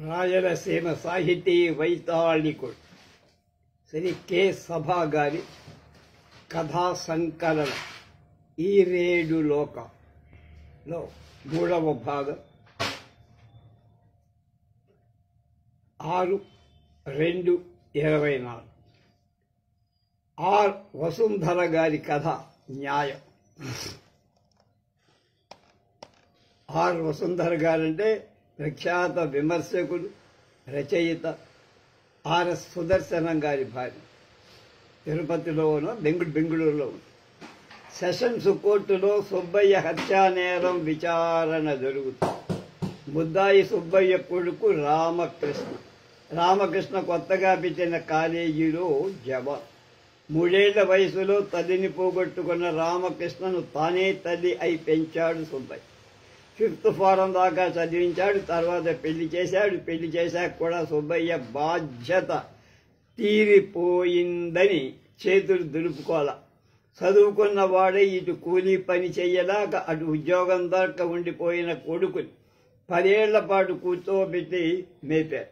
రాయలసీమ సాహితీ వైతాళికుడు శ్రీ కె సభా గారి కథా సంకలనం ఈరేడు లోకంలో 3వ భాగం 6/2/24. ఆర్ వసుంధర గారి కథ న్యాయం. ఆర్ వసుంధర గారంటే ప్రఖ్యాత విమర్శకులు, రచయిత. ఆర్ఎస్ సుదర్శనం గారి భార్య. తిరుపతిలోనో బెంగుళూరులో ఉంది. సెషన్స్ కోర్టులో సుబ్బయ్య హత్యా నేరం విచారణ జరుగుతుంది. ముద్దాయి సుబ్బయ్య కొడుకు రామకృష్ణ కొత్తగా పెట్టిన కాలేజీలో జవాన్. 3 ఏళ్ల వయసులో తల్లిని పోగొట్టుకున్న రామకృష్ణను తానే తల్లి అయి పెంచాడు సుబ్బయ్య. 5th ఫారం దాకా చదివించాడు. తర్వాత పెళ్లి చేశాడు. పెళ్లి చేశాక కూడా సుబ్బయ్య బాధ్యత తీరిపోయిందని చేతులు దులుపుకోవాల. చదువుకున్న వాడే ఇటు కూలీ పని చెయ్యలాక అటు ఉద్యోగం దాకా ఉండిపోయిన కొడుకుని 10 ఏళ్ల పాటు కూర్చోబెట్టి మేపారు.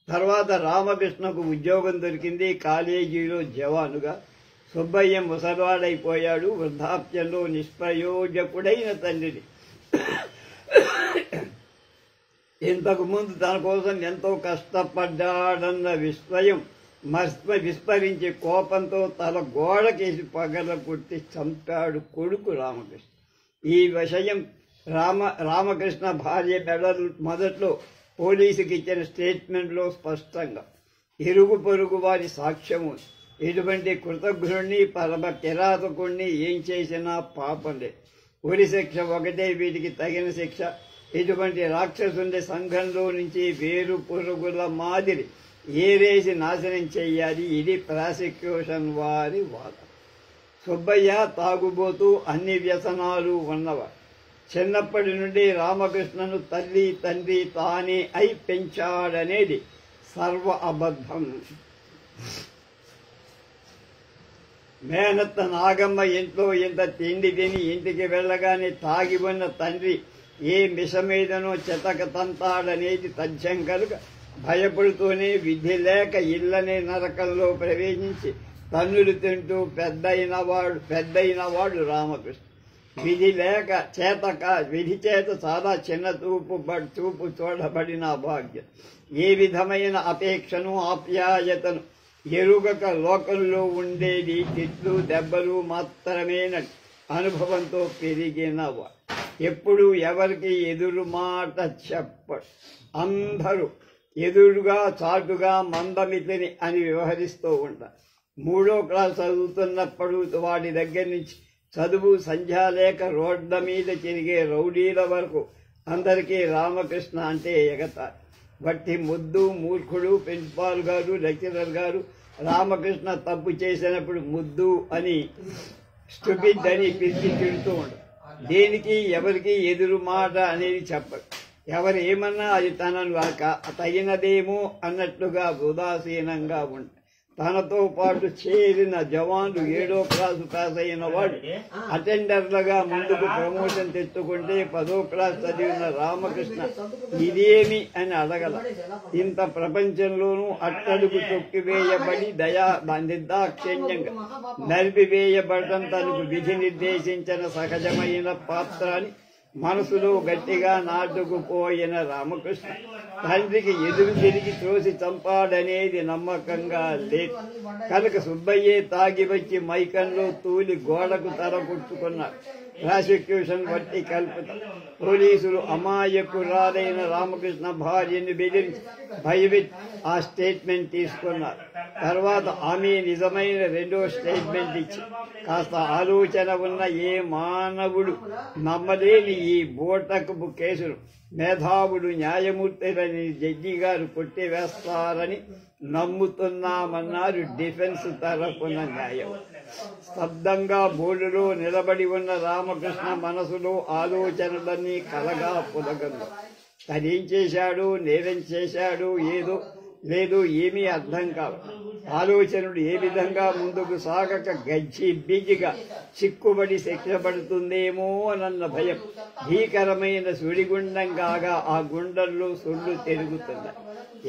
తర్వాత రామకృష్ణకు ఉద్యోగం దొరికింది. కాలేజీలో జవానుగా. సుబ్బయ్య ముసలివాడైపోయాడు. వృద్ధాప్యంలో నిష్ప్రయోజకుడైన తండ్రిని ఇంతకు ముందు తన కోసం ఎంతో కష్టపడ్డాడన్న విస్మయం విస్మరించి కోపంతో తల గోడకేసి పగల కొట్టి చంపాడు కొడుకు రామకృష్ణ. ఈ విషయం రామకృష్ణ భార్య మొదట్లో పోలీసుకి ఇచ్చిన స్టేట్మెంట్లో స్పష్టంగా ఇరుగు పొరుగు వారి సాక్ష్యము. ఇటువంటి కృతజ్ఞుణ్ణి పరమ కిరాతకుణ్ణి ఏం చేసినా పాపం లేదు. ఉరి శిక్ష ఒకటే వీటికి తగిన శిక్ష. ఇటువంటి రాక్షసుని సంఘంలో నుంచి వేరు పొరుగుల మాదిరి ఏరేసి నాశనం చెయ్యాలి. ఇది ప్రాసిక్యూషన్ వారి వాదన. సుబ్బయ్య తాగుబోతూ అన్ని వ్యసనాలు ఉన్నవాడు. చిన్నప్పటి నుండి రామకృష్ణను తల్లి తండ్రి తానే అయి పెంచాడనేది సర్వ అబద్ధం. మేనత్త నాగమ్మ ఇంట్లో ఇంత తిండి తిని ఇంటికి వెళ్ళగానే తాగి ఉన్న తండ్రి ఏ మిషమీదనో చెతక తంతాడనేది తథ్యం కనుక భయపడుతూనే విధి లేక ఇళ్లనే నరకంలో ప్రవేశించి తన్నులు తింటూ పెద్దయినవాడు రామకృష్ణ. విధి చేత చాలా చిన్న చూపు చూడబడిన భాగ్యం. ఏ విధమైన అపేక్షను ఆప్యాయతను ఎరుగక లోకంలో ఉండేది తిట్లు దెబ్బలు మాత్రమేన అనుభవంతో పెరిగినవాడు. ఎప్పుడు ఎవరికి ఎదురు మాట చెప్పడు. అందరూ ఎదురుగా చాటుగా మందమితిని అని వ్యవహరిస్తూ ఉంటారు. 3వ క్లాస్ చదువుతున్నప్పుడు వాడి దగ్గర నుంచి చదువు సంధ్యాలేక రోడ్ల మీద తిరిగే రౌడీల వరకు అందరికీ రామకృష్ణ అంటే ఎగతారు. వట్టి ముద్దు మూర్ఖుడు ప్రిన్సిపాల్ గారు లెక్చరర్ గారు రామకృష్ణ తప్పు చేసినప్పుడు ముద్దు అని స్టూపిడ్ అని పిలిచి తిడుతూ ఉండరు. దేనికి ఎవరికి ఎదురు మాట అనేది చెప్పరు. ఎవరు ఏమన్నా అది తనను తగినదేమో అన్నట్లుగా ఉదాసీనంగా ఉంటారు. తనతో పాటు చేరిన జవాన్లు 7వ క్లాసు పాస్ అయిన వాడు అటెండర్లుగా ముందుకు ప్రమోషన్ తెచ్చుకుంటే 10వ క్లాస్ చదివిన రామకృష్ణ ఇదేమి అని అడగల. ఇంత ప్రపంచంలోనూ అట్టడుగు తొక్కివేయబడి నిర్దాక్షిణ్యంగా నలిపివేయబడటం తనకు విధి నిర్దేశించిన సహజమైన పాత్ర అని మనసులో గట్టిగా నాటుకుపోయిన రామకృష్ణ తండ్రికి ఎదురు తిరిగి త్రోసి చంపాడనేది నమ్మకంగా లేదు కనుక సుబ్బయ్యే తాగి వచ్చి మైకంలో తూలి గోడకు తల కొట్టుకున్నాడు. ప్రాసిక్యూషన్ వట్టి కల్పితం. పోలీసులు అమాయకురాలైన రామకృష్ణ భార్యను బెదిరించి భయపెట్టి ఆ స్టేట్మెంట్ తీసుకున్నారు. తర్వాత ఆమె నిజమైన 2వ స్టేట్మెంట్ ఇచ్చి కాస్త ఆలోచన ఉన్న ఏ మానవుడు నమ్మలేని ఈ బోటకపు కేసును మేధావుడు న్యాయమూర్తులని జడ్జి గారు కొట్టివేస్తారని నమ్ముతున్నామన్నారు డిఫెన్స్ తరపున న్యాయం. స్తబ్దంగా బోర్డులో నిలబడి ఉన్న రామకృష్ణ మనసులో ఆలోచనలన్నీ కలగా పులగంగా. తనేం చేశాడు, నేరం చేశాడు, ఏదో లేదు ఏమీ అర్థం కాదు. ఆలోచనలు ఏ విధంగా ముందుకు సాగక గజ్జి బిజిగా చిక్కుబడి శిక్షపడుతుందేమో అన్న భయం భీకరమైన సుడిగుండం కాగా ఆ గుండెల్లో సుళ్ళు తిరుగుతున్నాయి.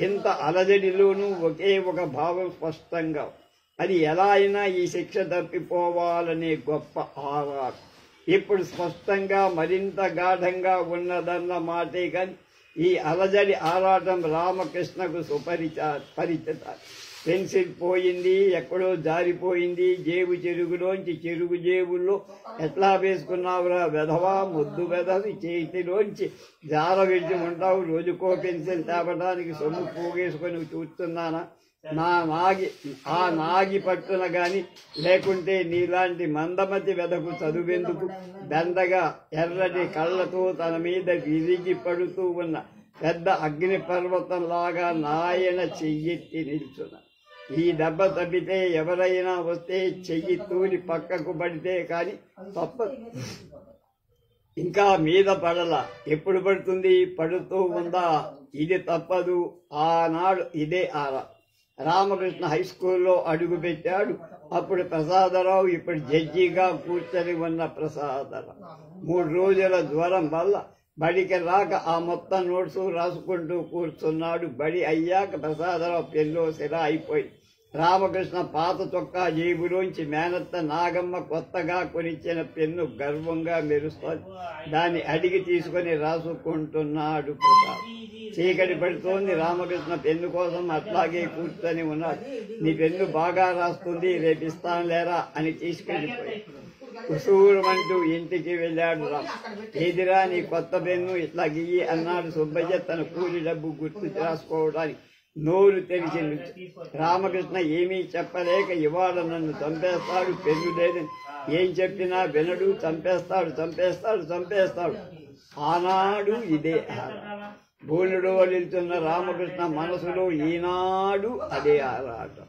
ఎంత అలజడిలోనూ ఒకే ఒక భావం స్పష్టంగా, అది ఎలా అయినా ఈ శిక్ష తప్పిపోవాలనే గొప్ప ఆరాటం ఇప్పుడు స్పష్టంగా మరింత గాఢంగా ఉన్నదన్న మాటే కాని ఈ అలజడి ఆరాటం రామకృష్ణకు పరిచితాలు. పెన్సిల్ పోయింది, ఎక్కడో జారిపోయింది, జేబు చెరుగు జేబుల్లో ఎట్లా వేసుకున్నావురా వెధవా, ముద్దు వెధవి, చేతిలోంచి జార విడిచి ఉంటావు, రోజుకో పెన్సిల్ తేపడానికి సొమ్ము పోగేసుకొని చూస్తున్నానా, ఆ నాగి పట్టున గాని, లేకుంటే నీలాంటి మందమతి వెదకు చదువెందుకు, దండగా ఎర్రటి కళ్ళతో తన మీద విరిగి పడుతూ ఉన్న పెద్ద అగ్ని పర్వతంలాగా నాయన చెయ్యెత్తి నిల్చున్న. ఈ దెబ్బ తప్పితే ఎవరైనా వస్తే చెయ్యి తూలి పక్కకు పడితే కాని తప్పదు. ఇంకా మీద పడలా, ఎప్పుడు పడుతుంది, పడుతూ ఉందా, ఇది తప్పదు. ఆనాడు ఇదే రామకృష్ణ హై స్కూల్లో అడుగు పెట్టాడు. అప్పుడు ప్రసాదరావు, ఇప్పుడు జడ్జిగా కూర్చొని ఉన్న ప్రసాదరావు 3 రోజుల జ్వరం వల్ల బడికి రాక ఆ మొత్తం నోట్స్ రాసుకుంటూ కూర్చున్నాడు. బడి అయ్యాక ప్రసాదరావు పెన్లో సిరా అయిపోయి రామకృష్ణ పాత చొక్కా జేబులోంచి మేనత్త నాగమ్మ కొత్తగా కొనిచ్చిన పెన్ను గర్వంగా మెరుస్తోంది. దాన్ని అడిగి తీసుకుని రాసుకుంటున్నాడు ప్రసాద్. చీకటి పడుతోంది. రామకృష్ణ పెన్ను కోసం అట్లాగే కూర్చొని ఉన్నాడు. నీ పెన్ను బాగా రాస్తుంది, రేపిస్తాను లేరా అని తీసుకెళ్లిపోయి కుసూరమంటూ ఇంటికి వెళ్ళాడు రామ్. ఏదిరా నీ కొత్త పెన్ను, ఇట్లా గియ్యి అన్నాడు సుబ్బయ్య తన కూలి డబ్బు గుర్తు రాసుకోవడానికి నోరు తెరిచి. రామకృష్ణ ఏమీ చెప్పలేక, ఇవాళ నన్ను చంపేస్తాడు, పెన్ను లేదని ఏం చెప్పినా వినడు, చంపేస్తాడు. ఆనాడు ఇదే భూనుడు నిల్చున్న రామకృష్ణ మనసులో ఈనాడు అదే ఆరాటం.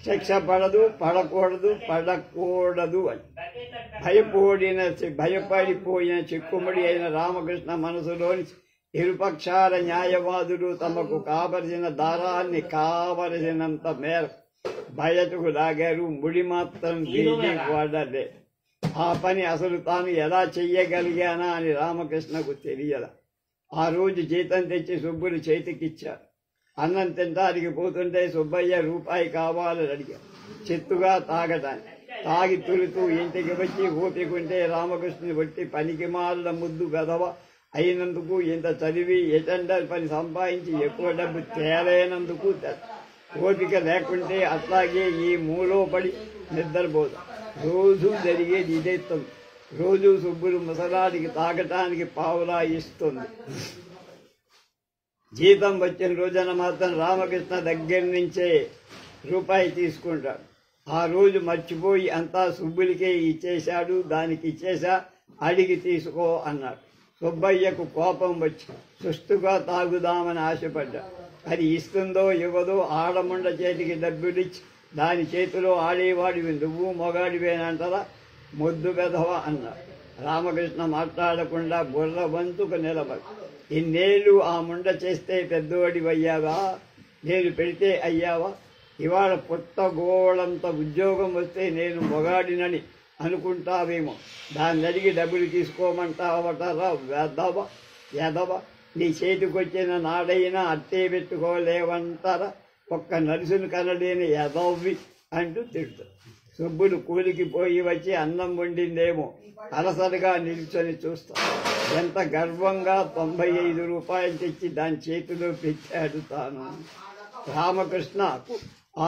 శిక్ష పడకూడదు అని భయపడిపోయిన చిక్కుముడి అయిన రామకృష్ణ మనసులోని ఇరుపక్షాల న్యాయవాదులు తమకు కావలసిన దారాన్ని కావలసినంత మేర బయటకు లాగారు. ముడి మాత్రం వీధి వాడలే. ఆ పని అసలు తాను ఎలా చెయ్యగలిగానా అని రామకృష్ణకు తెలియల. ఆ రోజు జీతం తెచ్చి సుబ్బులు చేతికిచ్చారు. అన్నం తింటానికి పోతుంటే సుబ్బయ్య రూపాయి కావాలని అడిగారు, చెత్తుగా తాగటానికి. తాగి తులుతూ ఇంటికి వచ్చి ఓపికంటే రామకృష్ణుని బట్టి పనికి మాలిన ముద్దు గదవ అయినందుకు, ఇంత చదివి ఎటెండర్ పని సంపాదించి ఎక్కువ డబ్బు తేలైనందుకు ఓపిక లేకుంటే అట్లాగే ఈ మూలో పడి నిద్రపోదు. రోజు జరిగేది ఇదే. రోజు సుబ్బులు ముసలాడికి తాగటానికి పావులా ఇస్తుంది. జీతం వచ్చిన రోజున మాత్రం రామకృష్ణ దగ్గర నుంచే రూపాయి తీసుకుంటాడు. ఆ రోజు మర్చిపోయి అంతా సుబ్బులకే ఇచ్చేశాడు. దానికి ఇచ్చేసా, అడిగి తీసుకో అన్నాడు. సుబ్బయ్యకు కోపం వచ్చి సుస్తుగా తాగుదామని ఆశపడ్డాడు. అది ఇస్తుందో ఇవ్వదో ఆడముండ చేతికి డబ్బులిచ్చి దాని చేతిలో ఆడేవాడివి నువ్వు మొగాడివేనంటారా, ముద్దు వెధవ అన్నాడు. రామకృష్ణ మాట్లాడకుండా బుర్ర వంతుకు నిలబడి, ఇన్నేళ్లు ఆ ముండ చేస్తే పెద్దోడివయ్యావా, నేను పెడితే అయ్యావా, ఇవాళ పుట్టగోళంత ఉద్యోగం వస్తే నేను మొగాడినని అనుకుంటావేమో, దాన్ని అడిగి డబ్బులు తీసుకోమంటావటరా ఎదవ, నీ చేతికొచ్చిన నాడైనా అట్టే పెట్టుకోలేవంటారా, ఒక్క నలుసును కనలేని ఎదవ్వి అంటూ తిడుతాడు. సుబ్బులు కూలికి పోయి వచ్చి అన్నం వండిందేమో అలసటగా నిల్చొని చూస్తాడు. ఎంత గర్వంగా 95 రూపాయలు తెచ్చి దాని చేతిలో పెట్టాడు తాను. రామకృష్ణకు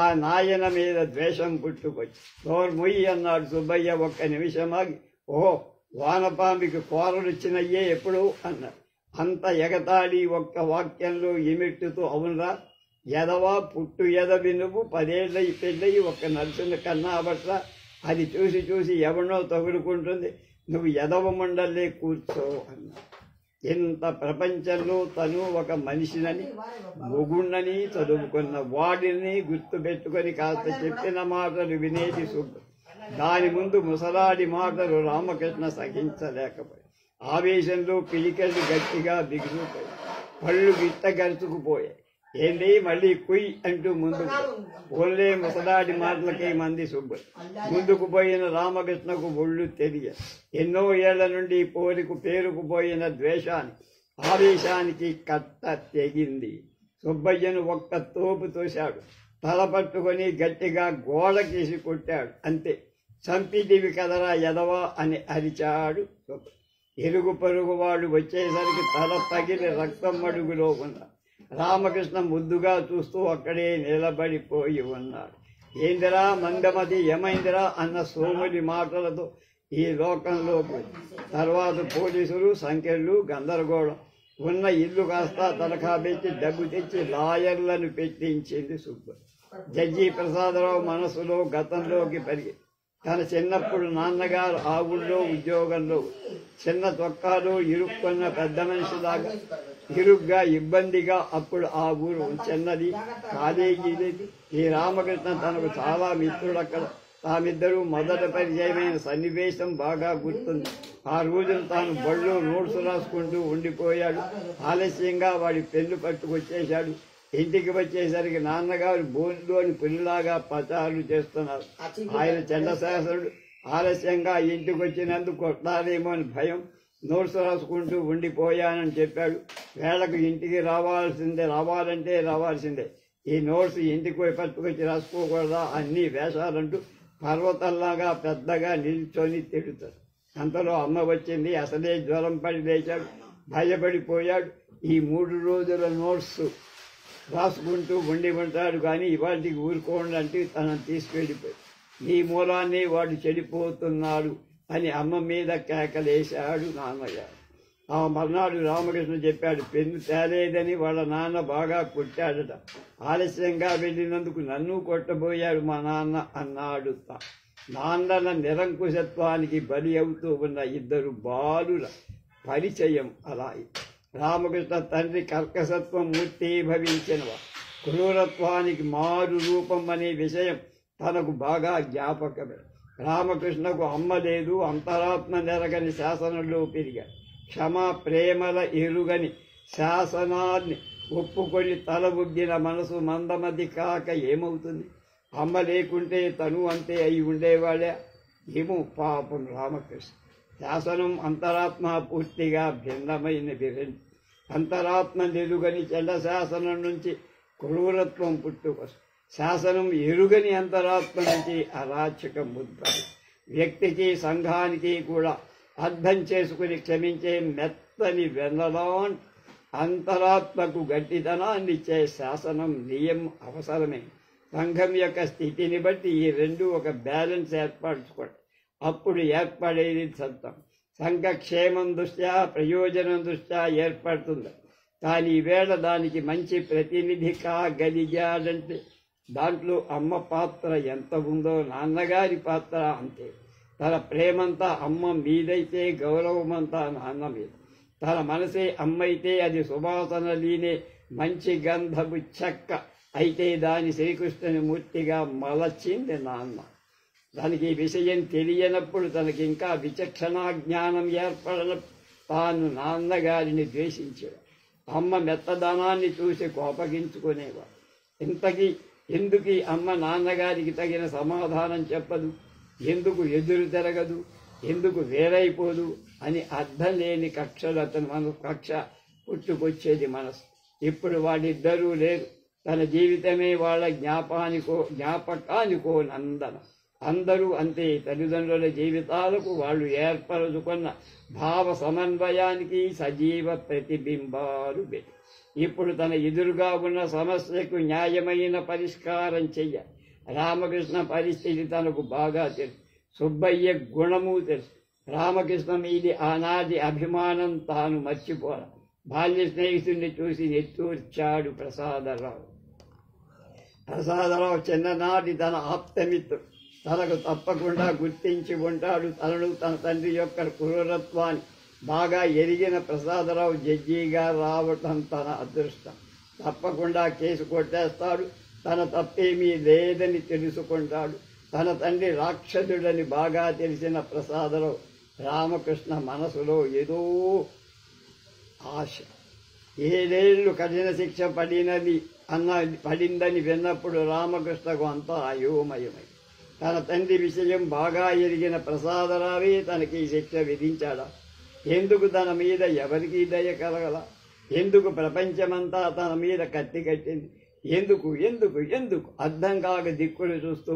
ఆ నాయన మీద ద్వేషం పుట్టుకొచ్చి, నోర్మొయ్యి అన్నాడు సుబ్బయ్య. ఒక్క నిమిషం ఆగి, ఓహో వానపాంబికి కోరలుచ్చినయ్యే ఎప్పుడు అన్నాడు. అంత ఎగతాళి ఒక్క వాక్యంలో ఇమిట్టుతూ, అవునరా ఎదవా, పుట్టు ఎదవి నువ్వు, 10 ఏళ్ళ పెళ్ళయి ఒక్క నలుసుని కన్నాబట్రా, అది చూసి చూసి ఎవరినో తగులుకుంటుంది, నువ్వు ఎదవ మండలే కూర్చో అన్నా. ఇంత ప్రపంచంలో తను ఒక మనిషినని, మొగుణ్ణని, చదువుకున్న వాడిని గుర్తుపెట్టుకొని కాస్త చెప్పిన మాటలు వినేది సుబ్బు. దాని ముందు ముసలాడి మాటలు రామకృష్ణ సహించలేకపోయి ఆవేశంలో పిలికలు గట్టిగా బిగుసిపోయాయి. పళ్ళు గిట్ట గరుచుకుపోయాయి. ఏంటి మళ్ళీ కుయ్ అంటూ ముందుకు ఓన్లే ముసలాడి మాటలకే మంది సుబ్బు. ముందుకు పోయిన రామకృష్ణకు ఒళ్ళు తెలియ ఎన్నో ఏళ్ల నుండి పేరుకుపోయిన ద్వేషానికి ఆవేశానికి కట్ట తెగింది. సుబ్బయ్యను ఒక్క తోపు తోశాడు. తల పట్టుకొని గట్టిగా గోడకేసి కొట్టాడు. అంతే. చంపిదివి కదరా ఎదవా అని అరిచాడు సుబ్బయ్య. ఇరుగు పొరుగు వాళ్ళు వచ్చేసరికి తల తగిలి రక్తం మడుగులో ఉన్నాడు. రామకృష్ణ ముద్దుగా చూస్తూ అక్కడే నిలబడిపోయి ఉన్నాడు. ఏందిరా మందమది ఏమైందిరా అన్న సోములి మాటలతో ఈ లోకంలోకి తర్వాత పోలీసులు సంఖ్యలు గందరగోళం. ఉన్న ఇల్లు కాస్త తలఖా పెట్టి డబ్బు తెచ్చి లాయర్లను పెట్టించింది సుబ్బు. జడ్జి ప్రసాదరావు మనసులో గతంలోకి పరిగి తన చిన్నప్పుడు నాన్నగారు ఆ ఊళ్ళో ఉద్యోగంలో చిన్న చొక్కాలో ఇరుక్కున్న పెద్ద మనిషిలాగా ఇరుగ్గా ఇబ్బందిగా అప్పుడు ఆ ఊరు చిన్నది, కాలేజీ లేదు. ఈ రామకృష్ణ తనకు చాలా మిత్రుడక్కడ. తామిద్దరూ మొదట పరిచయమైన సన్నివేశం బాగా గుర్తుంది. ఆ రోజున తాను బళ్ళు నోట్స్ రాసుకుంటూ ఉండిపోయాడు. ఆలస్యంగా వాడి పెళ్లి పట్టుకొచ్చేశాడు. ఇంటికి వచ్చేసరికి నాన్నగారు బోన్లోని పిల్లలాగా పచారులు చేస్తున్నారు. ఆయన చండశాసనుడు ఆలస్యంగా ఇంటికి వచ్చినందుకు కొట్టాలేమో అని భయం. నోట్స్ రాసుకుంటూ ఉండిపోయానని చెప్పాడు. వేళకు ఇంటికి రావాలంటే రావాల్సిందే. ఈ నోట్స్ ఇంటికి పోయి పట్టుకొచ్చి రాసుకోకూడదా అన్ని వేషాలంటూ పర్వతంలాగా పెద్దగా నిల్చొని తిడుతారు. అంతలో అమ్మ వచ్చింది. అసలే జ్వరం పడి లేచాడు. భయపడిపోయాడు. ఈ 3 రోజుల నోట్స్ రాసుకుంటూ ఉండి ఉంటాడు. కానీ ఇవాటికి ఊరుకోండి అంటే తనను తీసుకెళ్ళిపోయి ఈ మూలాన్ని వాడు చెడిపోతున్నాడు అని అమ్మ మీద కేకలేశాడు నాన్నగారు. ఆ మర్నాడు రామకృష్ణ చెప్పాడు, పెన్ను తేలేదని వాళ్ళ నాన్న బాగా కొట్టాడట. ఆలస్యంగా వెళ్ళినందుకు నన్ను కొట్టబోయాడు మా నాన్న అన్నాడు. నాన్నల నిరంకుశత్వానికి బలి అవుతూ ఉన్న 2 బాలుల పరిచయం అలా. రామకృష్ణ తండ్రి కర్కసత్వం మూర్తీభవించినవా, క్రూరత్వానికి మారు రూపం అనే విషయం తనకు బాగా జ్ఞాపకమే. రామకృష్ణకు అమ్మ లేదు, అంతరాత్మ నెరగని శాసనంలో పెరిగాడు. క్షమా ప్రేమల ఎరుగని శాసనాన్ని ఒప్పుకొని తల ఉగ్గిన మనసు మందమది కాక ఏమవుతుంది? అమ్మ లేకుంటే తను అంతే అయి ఉండేవాడే. ఏమో పాపం రామకృష్ణ. శాసనం అంతరాత్మ పూర్తిగా భిన్నమైన విరండి. అంతరాత్మ ఎరుగని చెడ్డ శాసనం నుంచి క్రూరత్వం పుట్టుకొస్తుంది. శాసనం ఎరుగని అంతరాత్మ నుంచి అరాచకం ఉద్భవి. వ్యక్తికి సంఘానికి కూడా అర్థం చేసుకుని క్షమించే మెత్తని వెన్నలాంటి అంతరాత్మకు గట్టిదనాన్ని ఇచ్చే శాసనం నియం అవసరమే. సంఘం యొక్క స్థితిని బట్టి ఈ 2 ఒక బ్యాలెన్స్ ఏర్పరచుకోండి. అప్పుడు ఏర్పడేది సత్యం. సంఘ క్షేమం దృష్ట్యా ప్రయోజనం దృష్ట్యా ఏర్పడుతుంది. కానీ ఈవేళ దానికి మంచి ప్రతినిధి కాగలిగాడంటే దాంట్లో అమ్మ పాత్ర ఎంత ఉందో నాన్నగారి పాత్ర అంతే. తన ప్రేమంతా అమ్మ మీదైతే గౌరవమంతా నాన్న మీద. తన మనసే అమ్మైతే అది సువాసన లీనే మంచి గంధపు చెక్క అయితే దాని శ్రీకృష్ణుని మూర్తిగా మలచింది నాన్న. దానికి ఈ విషయం తెలియనప్పుడు తనకి ఇంకా విచక్షణా జ్ఞానం ఏర్పడనప్పుడు తాను నాన్నగారిని ద్వేషించాడు. అమ్మ మెత్తదనాన్ని చూసి కోపగించుకునేవాడు. ఇంతకీ ఎందుకు అమ్మ నాన్నగారికి తగిన సమాధానం చెప్పదు? ఎందుకు ఎదురు తిరగదు? ఎందుకు వేరైపోదు అని అర్థం లేని కక్షలు అతను కక్ష పుట్టుకొచ్చేది మనసు. ఇప్పుడు వాళ్ళిద్దరూ లేరు. తన జీవితమే వాళ్ళ జ్ఞాపకానికో నందన. అందరూ అంతే. తల్లిదండ్రుల జీవితాలకు వాళ్ళు ఏర్పరచుకున్న భావ సమన్వయానికి సజీవ ప్రతిబింబాలు పెట్టి ఇప్పుడు తన ఎదురుగా ఉన్న సమస్యకు న్యాయమైన పరిష్కారం చెయ్యాలి. రామకృష్ణ పరిస్థితి తనకు బాగా తెలుసు. సుబ్బయ్య గుణము తెలుసు. రామకృష్ణ మీది ఆనాటి అభిమానం తాను మర్చిపోల. బాల్య స్నేహితుడిని చూసి నెత్తూర్చాడు ప్రసాదరావు. ప్రసాదరావు చిన్ననాటి తన ఆప్తమిత్రుడు. తనకు తప్పకుండా గుర్తించి ఉంటాడు. తనను తన తండ్రి యొక్క క్రూరత్వాన్ని బాగా ఎరిగిన ప్రసాదరావు జడ్జిగా రావటం తన అదృష్టం. తప్పకుండా కేసు కొట్టేస్తాడు. తన తప్పేమీ లేదని తెలుసుకుంటాడు. తన తండ్రి రాక్షసుడని బాగా తెలిసిన ప్రసాదరావు రామకృష్ణ మనసులో ఏదో ఆశ, 7 ఏళ్లు కఠిన శిక్ష పడిందని విన్నప్పుడు రామకృష్ణకు అంతా అయోమయమై తన తండ్రి విషయం బాగా ఎరిగిన ప్రసాదరావే తనకి ఈ శిక్ష విధించాడా? ఎందుకు తన మీద ఎవరికీ దయ కలగల? ఎందుకు ప్రపంచమంతా తన మీద కత్తి కట్టింది? ఎందుకు ఎందుకు ఎందుకు అర్థం కాక దిక్కులు చూస్తూ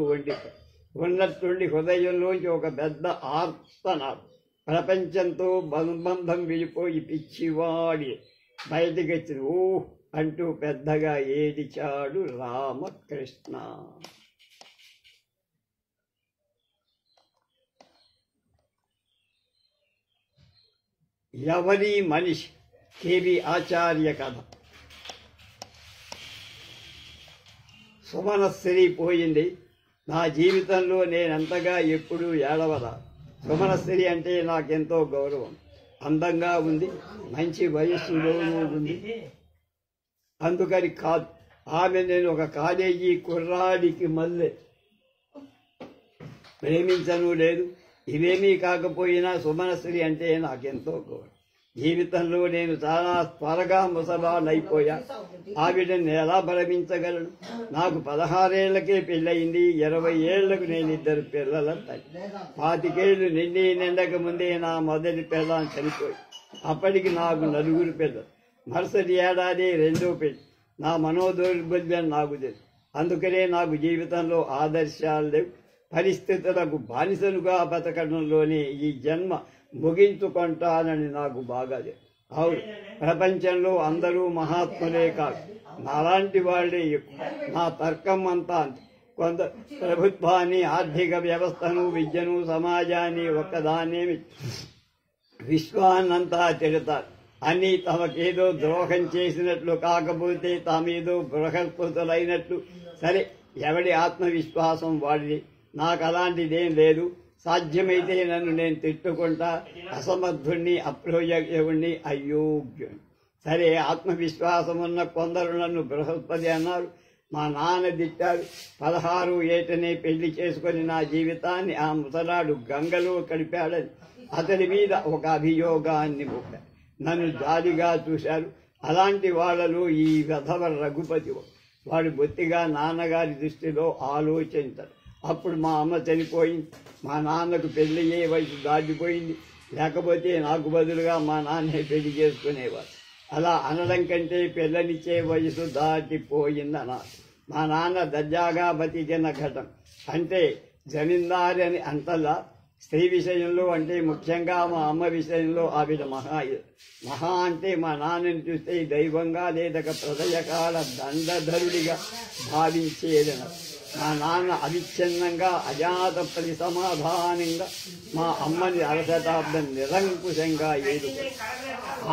ఉన్నట్టుండి హృదయంలోంచి ఒక పెద్ద ఆర్తనాడు. ప్రపంచంతో బంధం విడిపోయి పిచ్చివాడి బయటికి వచ్చి ఓహ్ అంటూ పెద్దగా ఏడిచాడు రామకృష్ణ. ఎవరి మనిషి కేవి ఆచార్య కథ. సుమనశ్రీ పోయింది. నా జీవితంలో నేనంతగా ఎప్పుడూ ఏడవలా. సుమనశ్రీ అంటే నాకెంతో గౌరవం. అందంగా ఉంది, మంచి వయస్సులోనూ ఉంది. అందుకని కాదు, ఆమె నేను ఒక కాలేజీ కుర్రాడికి మళ్ళీ ప్రేమించను లేదు. ఇవేమీ కాకపోయినా సుమనశ్రీ అంటే నాకెంతో గౌరవం. జీవితంలో నేను చాలా త్వరగా ముసలాడైపోయా. ఆవిడని ఎలా భ్రమించగలను? నాకు 16 ఏళ్లకే పెళ్ళయింది. 20 ఏళ్లకు నేను 2 పిల్లల తల్లి. 25 ఏళ్లు నిండక ముందే నా మొదటి పిల్లని చనిపోయి అప్పటికి నాకు 4 పిల్లలు. మరుసటి ఏడాది 2వ పెళ్లి. నా మనోదౌర్బల్యం నాకు తెలుసు. అందుకనే నాకు జీవితంలో ఆదర్శాలు లేవు. పరిస్థితులకు బానిసలుగా బతకడంలోనే ఈ జన్మ ముగించుకుంటానని నాకు బాగా తెలుసు. అవును, ప్రపంచంలో అందరూ మహాత్ములే కాదు, నాలాంటి వాళ్లే ఎక్కువ. నా తర్కం అంతా అంతే. కొంత ప్రభుత్వాన్ని, ఆర్థిక వ్యవస్థను, విద్యను, సమాజాన్ని ఒక్కదాన్నేమి విశ్వాన్నంతా తిడతారు. అన్నీ తమకేదో ద్రోహం చేసినట్లు, కాకపోతే తామేదో బృహస్పతులైనట్లు. సరే, ఎవడి ఆత్మవిశ్వాసం వాడిది. నాకు అలాంటిదేం లేదు. సాధ్యమైతే నన్ను నేను తిట్టుకుంటా. అసమర్థుణ్ణి, అప్రయోజకుణ్ణి, అయోగ్యుణ్ణి. సరే, ఆత్మవిశ్వాసం ఉన్న కొందరు నన్ను బృహస్పతి అన్నారు. మా నాన్న తిట్టాడు. 16 ఏటనే పెళ్లి చేసుకుని నా జీవితాన్ని ఆ ముసలాడు గంగలో గడిపాడని అతడి మీద ఒక అభియోగాన్ని మోపారు. నన్ను జాలిగా చూశారు. అలాంటి వాళ్లలో ఈ వెధవ రఘుపతి వాడు బొత్తిగా నాన్నగారి దృష్టిలో ఆలోచించడు. అప్పుడు మా అమ్మ చనిపోయింది. మా నాన్నకు పెళ్ళయ్యే వయసు దాటిపోయింది. లేకపోతే నాకు బదులుగా మా నాన్నే పెళ్లి చేసుకునేవాడు. అలా అనడం కంటే పిల్లనిచ్చే వయసు దాటిపోయిందన్నారు. మా నాన్న దర్జాగా బతికిన ఘటం అంటే జమీందారి అని అంతలా. స్త్రీ విషయంలో అంటే ముఖ్యంగా మా అమ్మ విషయంలో ఆవిడ మహా అంటే మా నాన్నని చూస్తే దైవంగా లేదక ప్రదయకాల దండధరుడిగా భావించేదన. మా నాన్న అవిచ్ఛిన్నంగా అజాత పరిసమాధానంగా మా అమ్మని 1/2 శతాబ్దం నిరంకుశంగా ఏడుకోరు.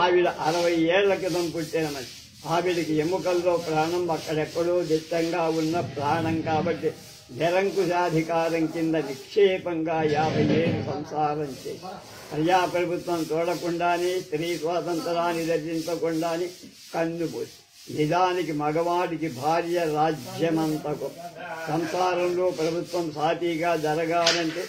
ఆవిడ 60 ఏళ్ల క్రితం పుట్టిన మనిషి. ఆవిడకి ఎముకల్లో ప్రాణం, అక్కడెక్కడో దిట్టంగా ఉన్న ప్రాణం. కాబట్టి నిరంకుశాధికారం కింద నిక్షేపంగా 50 ఏళ్లు సంసారం చేసి ప్రజాప్రభుత్వం చూడకుండానే, స్త్రీ స్వాతంత్రాన్ని దర్శించకుండానే కన్నుపోసి నిజానికి మగవాడికి భార్య రాజ్యమంత గొప్ప. సంసారంలో ప్రభుత్వం సాటిగా జరగాలంటే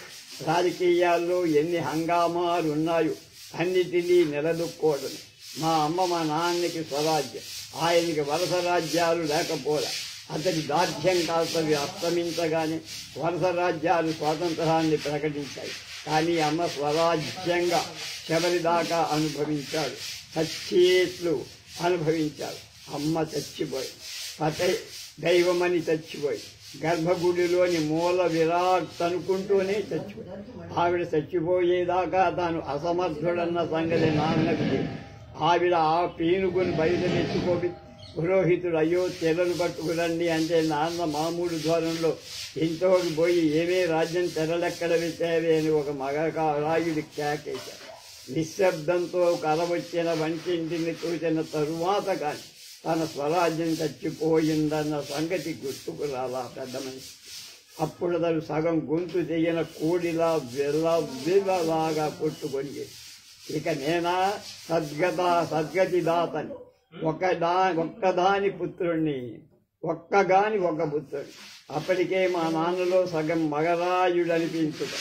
రాజకీయాల్లో ఎన్ని హంగామాలున్నాయో అన్నిటినీ నిలదొక్కోవడం. మా అమ్మ మా నాన్నకి స్వరాజ్యం, ఆయనకి వలస రాజ్యాలు లేకపోరా. అతడి దార్ఢ్యం కాల్తవి అస్తమించగానే వలస రాజ్యాలు స్వాతంత్రాన్ని ప్రకటించాయి. కానీ అమ్మ స్వరాజ్యంగా చివరిదాకా అనుభవించాడు. చచ్చేట్లు అనుభవించాడు. అమ్మ చచ్చిపోయి, పతే దైవమని చచ్చిపోయి, గర్భగుడిలోని మూల విరాట్ అనుకుంటూనే చచ్చిపోయి. ఆవిడ చచ్చిపోయేదాకా తాను అసమర్థుడన్న సంగతి నాన్నకు తెలియదు. ఆవిడ ఆ పీనుగుని బయట తెచ్చుకోవి. పురోహితుడు అయ్యో తెరలు పట్టుకురండి అంటే నాన్న మామూలు ధోరణిలో ఇంట్లోకి పోయి ఏమే రాజ్యం తెరలెక్కడ పెట్టావే అని ఒక మగరాయుడి కేకేశాడు. నిశ్శబ్దంతో కలవచ్చిన వంటింటిని చూసిన తరువాత కానీ తన స్వరాజ్యం చచ్చిపోయిందన్న సంగతి గుర్తుకు రాలా పెద్ద మనిషి. అప్పుడు తను సగం గొంతు చెయ్యన కోడిలా విల్లలాగా కొట్టుకొని, ఇక నేనా సద్గతి దాతని, ఒక్కదాని పుత్రుణ్ణి, ఒక పుత్రుడు. అప్పటికే మా నాన్నలో సగం మగరాయుడు అనిపించుట,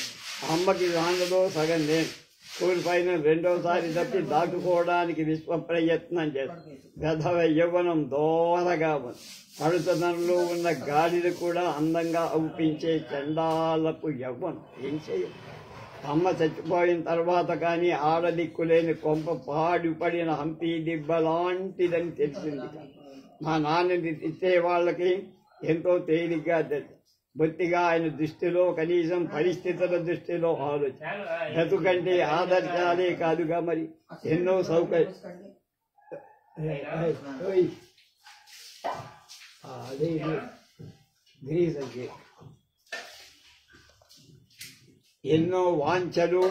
అమ్మకి నాన్నలో సగం నేను. స్కూల్ ఫైనల్ రెండోసారి తప్పి దాటుకోవడానికి విశ్వ ప్రయత్నం చేస్తాం. గధవ యవ్వనం దోరగా ఉంది. పడుతనంలో ఉన్న గాడిని కూడా అందంగా అవుపించే చండాలపు యవ్వనం. ఏం చేయం? అమ్మ చచ్చిపోయిన తర్వాత కానీ ఆడదిక్కులేని కొంప పాడిపడిన హంపి దిబ్బలాంటిదని తెలిసింది. మా నాన్నని తిట్టే వాళ్ళకి ఎంతో తేలిగ్గా తెలుసు. బొత్తిగా ఆయన దృష్టిలో కనీసం పరిస్థితుల దృష్టిలో ఆలోచన. బ్రతుకంటే ఆదర్శాలే కాదుగా మరి ఎన్నో సౌకర్యం. ఎన్నో వాంఛలు,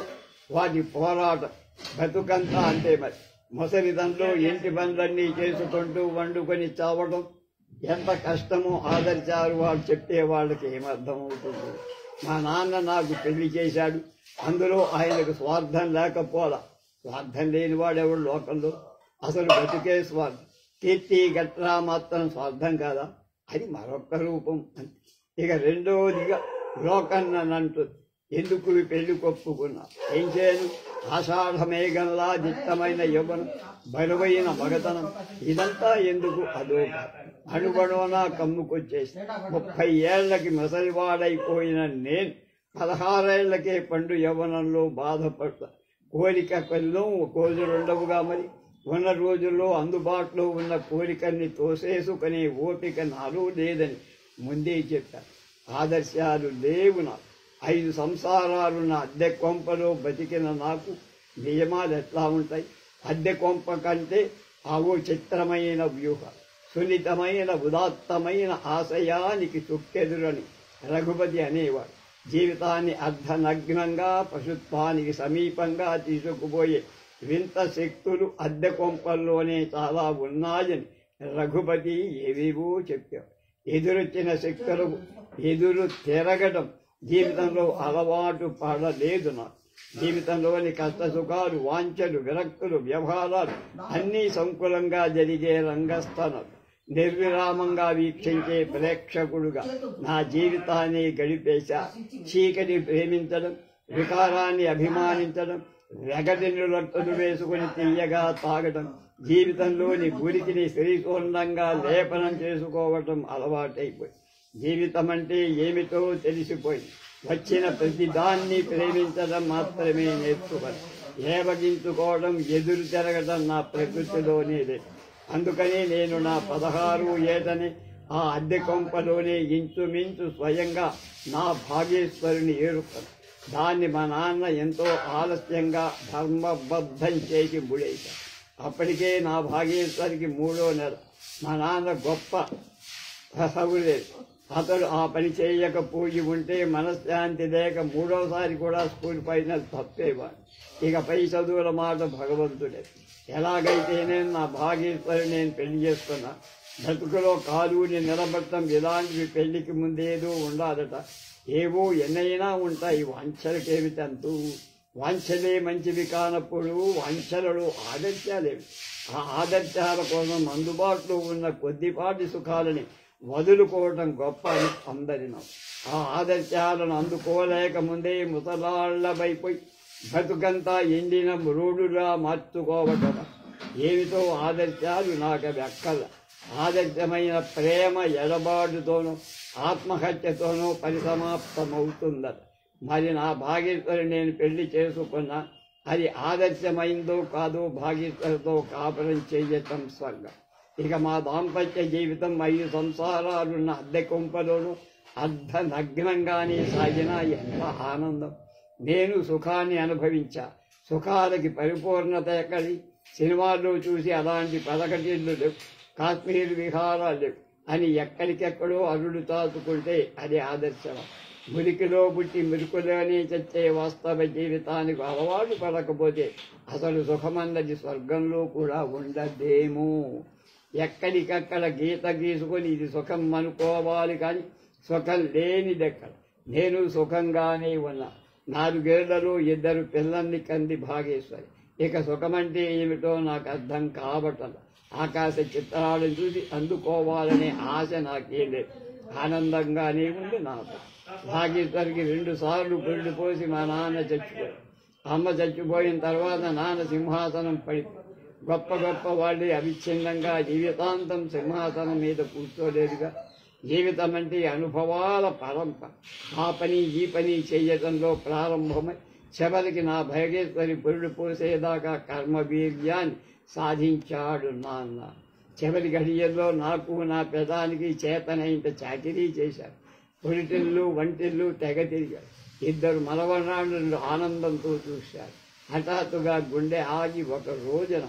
వాటి పోరాటం. బ్రతుకంతా అంటే మరి ముసలిదంలో ఇంటి పనులన్నీ చేసుకుంటూ వండుకొని చావడం ఎంత కష్టమో ఆదర్శాలు వాళ్ళు చెప్పే వాళ్ళకి ఏమర్థమవుతుంది. మా నాన్న నాకు పెళ్లి చేశాడు, అందులో ఆయనకు స్వార్థం లేకపోలా. స్వార్థం లేనివాడెవడు లోకంలో? అసలు బతుకే స్వార్థం. కీర్తి గట్రా మాత్రం స్వార్థం కాదా? అది మరొక రూపం. ఇక రెండోదిగా లోకం నన్నంటుంది, ఎందుకు పెళ్లి కొప్పుకున్నా? ఏం చేయను? ఆషాఢ మేఘంలా దిట్టమైన యవ్వనం, బరువైన మగతనం, ఇదంతా ఎందుకు? అదో అణుబడోనా కమ్ముకొచ్చేసి 30 ఏళ్లకి ముసలివాడైపోయిన నేను 16 ఏళ్లకే పండు యవ్వనంలో బాధపడతా. కోరిక కొల్లో కోజులుండవుగా మరి. ఉన్న రోజుల్లో అందుబాటులో ఉన్న కోరికల్ని తోసేసుకునే ఓపిక నాలో లేదని ముందే చెప్పాను. ఆదర్శాలు లేవు నాకు. 5 సంసారాలున్న అద్దె కొంపలో బతికిన నాకు నియమాలు ఎట్లా ఉంటాయి? అద్దె కొంప కంటే అవో చిత్రమైన వ్యూహ, సున్నితమైన ఉదాత్తమైన ఆశయానికి చుక్కెదురని రఘుపతి అనేవాడు. జీవితాన్ని అర్ధనగ్నంగా పశుత్వానికి సమీపంగా తీసుకుపోయే వింత శక్తులు అద్దె కొంపల్లోనే చాలా ఉన్నాయని రఘుపతి ఏవేవో చెప్పాడు. ఎదురొచ్చిన శక్తులు ఎదురు తిరగడం జీవితంలో అలవాటు పడలేదు నాకు. జీవితంలోని కష్ట సుఖాలు, వాంఛలు, విరక్తులు, వ్యవహారాలు అన్నీ సంకులంగా జరిగే రంగస్థానాలు నిర్విరామంగా వీక్షించే ప్రేక్షకుడుగా నా జీవితాన్ని గడిపేశా. చీకటి ప్రేమించడం, వికారాన్ని అభిమానించడం, వెగటినులొట్టలు వేసుకుని తీయగా తాగడం, జీవితంలోని గురికిని శ్రీసూర్ణంగా లేపనం చేసుకోవటం అలవాటైపోయి జీవితం అంటే ఏమిటో తెలిసిపోయింది. వచ్చిన ప్రతిదాన్ని ప్రేమించడం మాత్రమే నేర్చుకోవాలి. ఏవగించుకోవడం, ఎదురు తిరగడం నా ప్రకృతిలోనే లేదు. అందుకని నేను నా 16 ఏటని ఆ అద్దె కొంపలోనే ఇంచుమించు స్వయంగా నా భాగేశ్వరుని ఏరుకున్నాను. దాన్ని మా నాన్న ఎంతో ఆలస్యంగా ధర్మబద్ధం చేసి ముడేశాడు. అప్పటికే నా భాగేశ్వరికి 3వ నెల. మా నాన్న గొప్ప సౌలేదు. అతడు ఆ పని చేయకపోయి ఉంటే మనశ్శాంతి లేక 3వసారి కూడా స్కూల్ ఫైనల్ తప్పేవాడు. ఇక పై చదువుల మాట భగవంతుడే. ఎలాగైతేనే నా భాగేశ్వరి నేను పెళ్లి చేసుకున్నా. బ్రతుకులో కాలుని నిలబడటం ఇలాంటివి పెళ్లికి ముందేదో ఉండాలట. ఏవో ఎన్నైనా ఉంటాయి. వాంఛలకేమిటంతూ? వాంఛలే మంచివి కానప్పుడు వాంఛలలో ఆదర్శాలేవి? ఆ ఆదర్శాల కోసం అందుబాటులో ఉన్న కొద్దిపాటి సుఖాలని వదులుకోవటం గొప్ప అని అందరినం. ఆ ఆదర్శాలను అందుకోలేక ముందే ముసలాళ్లవైపోయి బతుకంతా ఎండిన రోడ్డులా మార్చుకోవటం. ఏమిటో ఆదర్శాలు నాకవి అక్కల. ఆదర్శమైన ప్రేమ ఎడబాటుతోనూ ఆత్మహత్యతోనూ పరిసమాప్తమవుతుందట. మరి నా భాగేశ్వరి నేను పెళ్లి చేసుకున్నా. అది ఆదర్శమైందో కాదో భాగేశ్వరితో కాపురం చెయ్యటం స్వర్గం. ఇక మా దాంపత్య జీవితం 5 సంసారాలున్న అద్దె కొంపలోనూ అర్ధనగ్నంగానే సాగినా ఎంత ఆనందం! నేను సుఖాన్ని అనుభవించా. సుఖాలకి పరిపూర్ణత ఎక్కడి? సినిమాల్లో చూసి అలాంటి పలకటిళ్ళు లేవు, కాశ్మీర్ విహారాలు లేవు అని ఎక్కడికెక్కడో అరుడు తాచుకుంటే అది ఆదర్శం. మురికిలో పుట్టి మురికిలోనే చచ్చే వాస్తవ జీవితానికి అలవాటు పడకపోతే అసలు సుఖమన్నది స్వర్గంలో కూడా ఉండదేమో. ఎక్కడికక్కడ గీత గీసుకొని ఇది సుఖం అనుకోవాలి కానీ సుఖం లేనిదెక్కడ. నేను సుఖంగానే ఉన్నా. 4 ఏళ్లలో 2 పిల్లల్ని కంది భాగేశ్వరి. ఇక సుఖమంటే ఏమిటో నాకు అర్థం కావటం. ఆకాశ చిత్రాలను చూసి అందుకోవాలనే ఆశ నాకే లేదు. ఆనందంగానే ఉంది నాకు. భాగేశ్వరికి 2 సార్లు పెళ్లి పోసి మా నాన్న చచ్చిపోయాడు. అమ్మ చచ్చిపోయిన తర్వాత నాన్న సింహాసనం పడి గొప్ప గొప్ప వాళ్ళే అవిచ్ఛిన్నంగా జీవితాంతం సింహాసనం మీద కూర్చోలేదుగా. జీవితం అంటే అనుభవాల పరంపర. ఆ పని ఈ పని చేయటంలో ప్రారంభమై చివరికి నా భయగేశ్వరి పురుడు పోసేదాకా కర్మవీర్యాన్ని సాధించాడు నాన్న. చివరి గడియల్లో నాకు నా పెదానికి చేతనైంత చాకిరీ చేశారు. పొలిటిల్లు వంటిల్లు తెగ తిరిగారు. 2 మనవరాళ్ళు ఆనందంతో చూశారు. హఠాత్తుగా గుండె ఆగి ఒక రోజున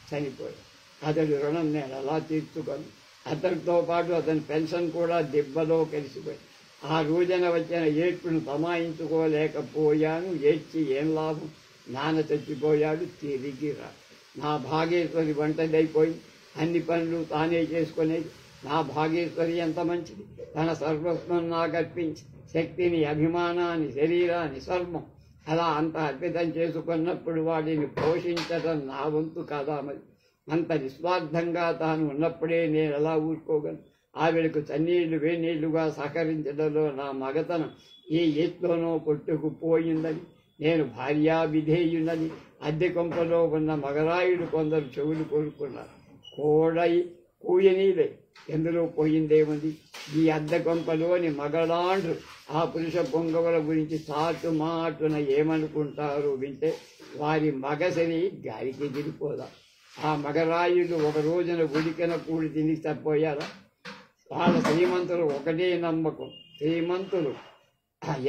చనిపోయాడు. అతడి రుణం నేను ఎలా తీర్చుకొని, అతడితో పాటు అతని పెన్షన్ కూడా దెబ్బలో కలిసిపోయింది. ఆ రోజున వచ్చిన ఏడ్పును తమాయించుకోలేకపోయాను. ఏడ్చి ఏం లాభం? నాన్న చచ్చిపోయాడు, తిరిగి రా. నా భాగేశ్వరి వంటదైపోయి అన్ని పనులు తానే చేసుకునేది. నా భాగేశ్వరి ఎంత మంచిది! తన సర్వస్వం నాకు అర్పించి శక్తిని, అభిమానాన్ని, శరీరాన్ని, సర్వం అలా అంత అర్పితం చేసుకున్నప్పుడు వాటిని పోషించడం నా వంతు కదా. మరి అంత నిస్వార్థంగా తాను ఉన్నప్పుడే నేను ఎలా ఊరుకోగలను? ఆవిడకు చన్నీళ్లు వేనీళ్లుగా సహకరించడంలో నా మగతనం ఏ ఎత్తులోనో కొట్టుకుపోయిందని, నేను భార్యా విధేయునని అద్దె కొంపలో ఉన్న మగరాయుడు కొందరు చెవులు కోరుకున్నారు. కూయనీలే, ఎందులో పోయిందేముంది? ఈ అద్దె కొంపలోని మగడాండ్రు ఆ పురుష పొంగవుల గురించి చాటు మాటున ఏమనుకుంటారో వింటే వారి మగసరి గాలికి ఎగిరిపోదా? ఆ మగరాయుడు ఒక రోజున ఉడికిన కూడి తిని తప్పోయారా? వాళ్ళ శ్రీమంతులు ఒకటే నమ్మకం. శ్రీమంతులు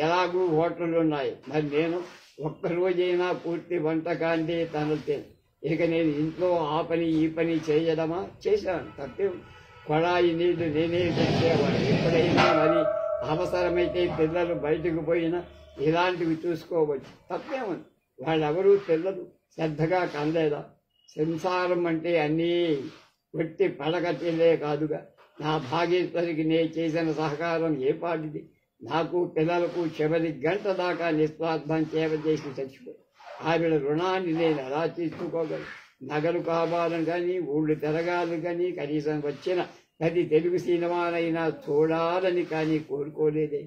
ఎలాగూ హోటళ్ళున్నాయి, మరి నేను ఒక్కరోజైనా పూర్తి వంటకాండే తనతేను. ఇక నేను ఇంట్లో ఆ పని ఈ పని చేయడమా? చేశాను, తప్పే. కొళాయి నీళ్లు నేనే తెచ్చేవాడు. ఎప్పుడైనా మరి అవసరమైతే పిల్లలు బయటకు పోయినా ఇలాంటివి చూసుకోవచ్చు, తప్పేముంది. వాళ్ళెవరూ పిల్లలు శ్రద్ధగా కందేదా? సంసారం అంటే అన్నీ ఒట్టి పడగట్టిలే కాదుగా. నా భాగేశ్వరికి నేను చేసిన సహకారం ఏ పాటిది? నాకు పిల్లలకు చివరి గంట దాకా నిస్వార్థం సేవ చేసి చచ్చిపోయి ఆవిడ రుణాన్ని నేను ఎలా తీర్చుకోగలను? నగలు కావాలని కానీ, ఊళ్ళు తిరగాలని కానీ, కనీసం వచ్చిన 10 తెలుగు సినిమాలైనా చూడాలని కానీ కోరుకోలేదే.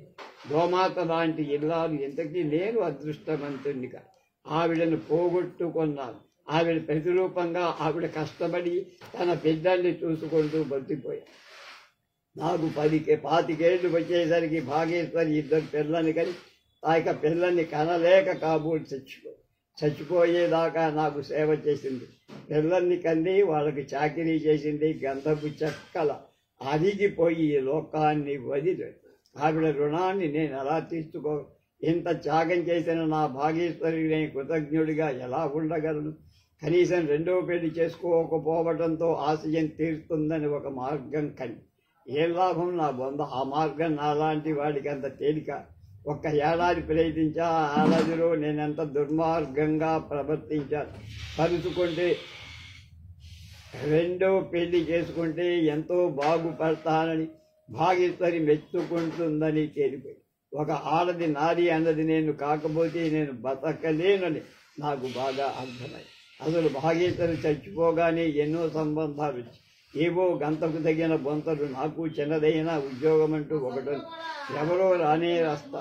గోమాత లాంటి ఇల్లాలు ఇంతకీ నేను అదృష్టవంతునిగా. ఆవిడను పోగొట్టుకున్నాను. ఆవిడ ప్రతిరూపంగా ఆవిడ కష్టపడి తన బిడ్డల్ని చూసుకుంటూ బతికిపోయాను. నాకు 25 ఏళ్ళు వచ్చేసరికి భాగేశ్వరి 2 పిల్లల్ని కని ఆ పిల్లల్ని కనలేక కాబోలు చచ్చిపోయేదాకా నాకు సేవ చేసింది. పిల్లల్ని కంది, వాళ్ళకి చాకిరీ చేసింది. గంధపు చెక్కల అరిగిపోయి ఈ లోకాన్ని వదిలి ఆవిడ రుణాన్ని నేను ఎలా తీర్చుకో? ఇంత త్యాగం చేసిన నా భాగేశ్వరికి నేను కృతజ్ఞుడిగా ఎలా ఉండగలను? కనీసం 2వ పెళ్లి చేసుకోకపోవడంతో ఆశయం తీరుతుందని ఒక మార్గం కని ఏం లాభం? నా బొంద ఆ మార్గం నాలాంటి వాడికి అంత తేలిక. 1 ఏడాది ప్రయత్నించా. ఆ ఏడాదిలో నేనెంత దుర్మార్గంగా ప్రవర్తించాను. కలుసుకుంటే 2వ పెళ్లి చేసుకుంటే ఎంతో బాగుపడతానని భాగేశ్వరి మెచ్చుకుంటుందని తేలిపోయి ఒక ఆడది నారి అన్నది నేను కాకపోతే నేను బతకలేనని నాకు బాగా అర్థమై అసలు భాగేశ్వరి చచ్చిపోగానే ఎన్నో సంబంధాలు వచ్చి ఏవో గంతకు తగిన బొంతలు. నాకు చిన్నదైన ఉద్యోగం అంటూ ఒకటి ఎవరో రానే రాస్తా.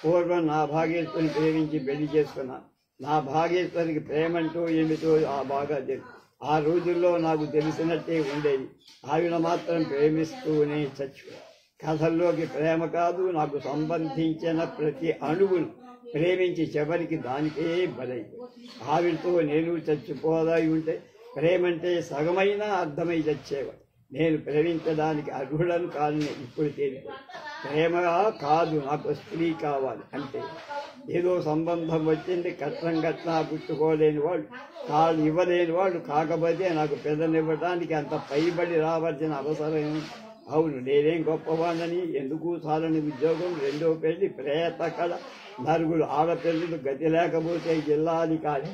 పూర్వం నా భాగేశ్వరిని ప్రేమించి పెళ్లి చేసుకున్నాను. నా భాగేశ్వరికి ప్రేమంటూ ఏమిటో ఆ బాగా తెలుసు. ఆ రోజుల్లో నాకు తెలిసినట్టే ఉండేది. ఆవిడ మాత్రం ప్రేమిస్తూనే చచ్చిపోయాను. కథల్లోకి ప్రేమ కాదు, నాకు సంబంధించిన ప్రతి అణువును ప్రేమించి చివరికి దానికే బలైపోయి ఆవిడతో నేను చచ్చిపోదాయి ఉంటే ప్రేమంటే సగమైనా అర్థమై చచ్చేవాడు. నేను ప్రేమించడానికి అర్హుడను కాదని ఇప్పుడు తేలిపోయి ప్రేమ కాదు, నాకు స్త్రీ కావాలి అంటే ఏదో సంబంధం వచ్చింది, కట్నా పుచ్చుకోలేని వాడు, కాళ్ళు ఇవ్వలేని వాడు, కాకపోతే నాకు పిల్లనివ్వడానికి అంత పైబడి రావాల్సిన అవసరం. అవును, నేనేం గొప్పవాణ్ణని, ఎందుకు చాలని ఉద్యోగం, 2వ పెళ్లి, ప్రేత కళ, 4 ఆడపిల్లలు, గతి లేకపోతే జిల్లాది కాదు,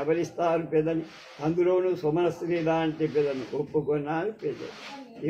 ఎవరిస్తారు పిల్లని? అందులోనూ సుమనశ్రీ లాంటి పిల్లని ఒప్పుకున్నాను పిల్లలు.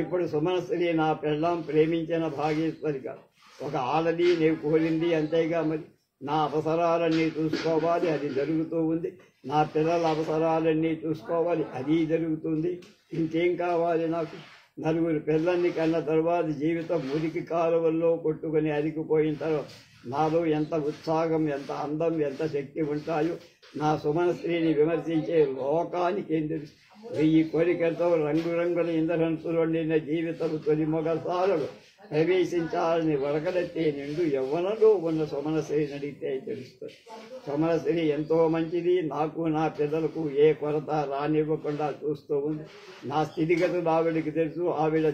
ఇప్పుడు సుమనశ్రీ నా పిల్లం, ప్రేమించిన భాగేశ్వరి కాదు, ఒక ఆడది, నేను కోరింది అంతేగా. మరి నా అవసరాలన్నీ చూసుకోవాలి, అది జరుగుతూ ఉంది. నా పిల్లల అవసరాలన్నీ చూసుకోవాలి, అది జరుగుతుంది. ఇంకేం కావాలి నాకు? నలుగురు పిల్లల్ని కన్న తరువాత జీవితం మురికి కాలువల్లో కొట్టుకుని అరిగిపోయిన తర్వాత నాలో ఎంత ఉత్సాహం, ఎంత అందం, ఎంత శక్తి ఉంటాయో నా సుమన స్త్రీని విమర్శించే లోకానికి ఏం తెలుసు. 1000 కోరికలతో రంగురంగుల ఇంద్రహంసులు వండిన జీవితం తొలి మొగసాలలో ప్రవేశించాలని వరకలెత్తే నిండు యవ్వనంలో ఉన్న సుమనశ్రీని అడిగితే తెలుస్తుంది. సుమనశ్రీ ఎంతో మంచిది. నాకు నా పిల్లలకు ఏ కొరత రానివ్వకుండా చూస్తూ ఉంది. నా స్థితిగతులు ఆవిడకి తెలుసు. ఆవిడ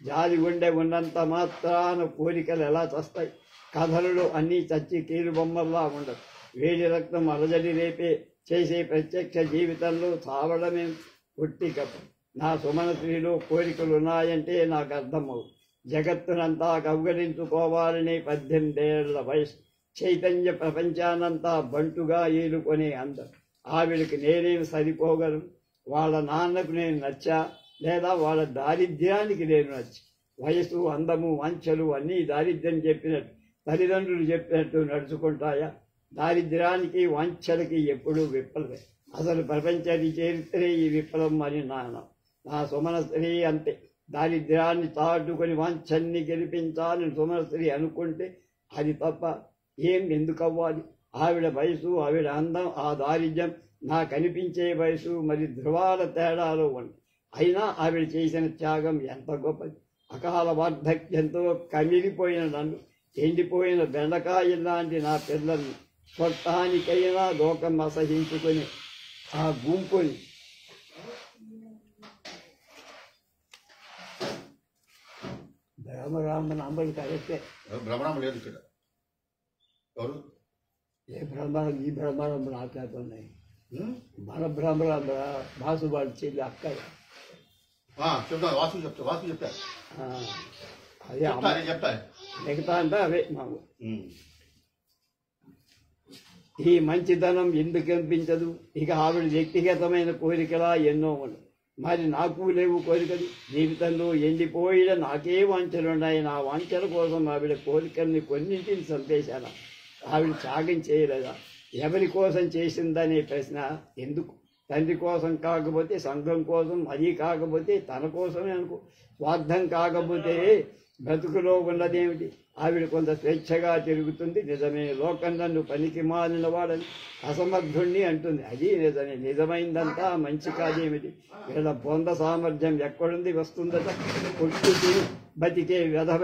జాలిగుండె ఉన్నంత మాత్రాన కోరికలు ఎలా చస్తాయి? కథలలో అన్నీ చచ్చి కీలుబొమ్మల్లా ఉండదు. వేడి రక్తం అలజడి రేపే చేసే ప్రత్యక్ష జీవితంలో చావడమే పుట్టి కప్ప. నా సుమనశ్రీలో కోరికలు ఉన్నాయంటే నాకు అర్థమవు. జగత్తునంతా కౌగలించుకోవాలనే 18 ఏళ్ల వయసు, చైతన్య ప్రపంచానంతా బంటుగా ఏలుకొనే అందం. ఆవిడకి నేనేం సరిపోగలను? వాళ్ళ నాన్నకు నేను నచ్చా, లేదా వాళ్ళ దారిద్ర్యానికి నేను నచ్చా? వయసు, అందము, వంచలు అన్నీ దారిద్ర్యం చెప్పినట్టు, తల్లిదండ్రులు చెప్పినట్టు నడుచుకుంటాయా? దారిద్ర్యానికి వంచలకి ఎప్పుడూ విప్లవే. అసలు ప్రపంచ చరిత్రే ఈ విప్లవం అని నా సుమనశ్రీ అంతే. దారిద్ర్యాన్ని చాటుకొని వంచన్ని గెలిపించాలని సుమనశ్రీ అనుకుంటే అది తప్ప ఎందుకు అవ్వాలి? ఆవిడ వయసు, ఆవిడ అందం, ఆ దారిద్ర్యం నాకు అనిపించే వయసు మరి ధృవాల తేడాలో ఉంది. అయినా ఆవిడ చేసిన త్యాగం ఎంత గొప్పది. అకాల వార్ధక్యంతో కమిలిపోయిన నన్ను, ఎండిపోయిన బెండకాయ లాంటి నా పిల్లల్ని స్వత్తానికైనా లోకం అసహించుకొని ఆ గుంపుని బ్రహ్మరామ నామలు కలిస్తే బ్రహ్మరామ లేదు ఇక్కడ. ఎవరు? ఏ బ్రహ్మరం? ఈ బ్రహ్మరం నాకున్నాయి. మన బ్రహ్మరామ బాసుబాడు చెల్లి అక్కయ్య చెప్తాను. వాసు చెప్తారు. అదే చెప్తారు. మిగతా అంటే అవే మాకు. ఈ మంచితనం ఎందుకు కనిపించదు? ఇక ఆవిడ వ్యక్తిగతమైన కోరికలా ఎన్నో ఉన్నాయి. మరి నాకు లేవు కోరికలు. జీవితంలో ఎండిపోయిన నాకే వాంఛలున్నాయి. నా వాంఛల కోసం ఆవిడ కోరికల్ని కొన్నింటిని చంపేశాను. ఆవిడ త్యాగం చేయలేదా? ఎవరి కోసం చేసిందనే ప్రశ్న ఎందుకు? తండ్రి కోసం కాకపోతే సంఘం కోసం, అది కాకపోతే తన కోసమే అనుకో. స్వార్థం కాకపోతే బ్రతుకులో ఉన్నదేమిటి? ఆవిడ కొంత స్వేచ్ఛగా తిరుగుతుంది, నిజమే. లోకం నన్ను పనికి మాలిన వాడని, అసమర్థుణ్ణి అంటుంది, అది నిజమే. నిజమైందంతా మంచి కాదేమిటి? వీళ్ళ పొంద సామర్థ్యం ఎక్కడుంది? వస్తుందట. పుట్టుకి బతికే వెధవ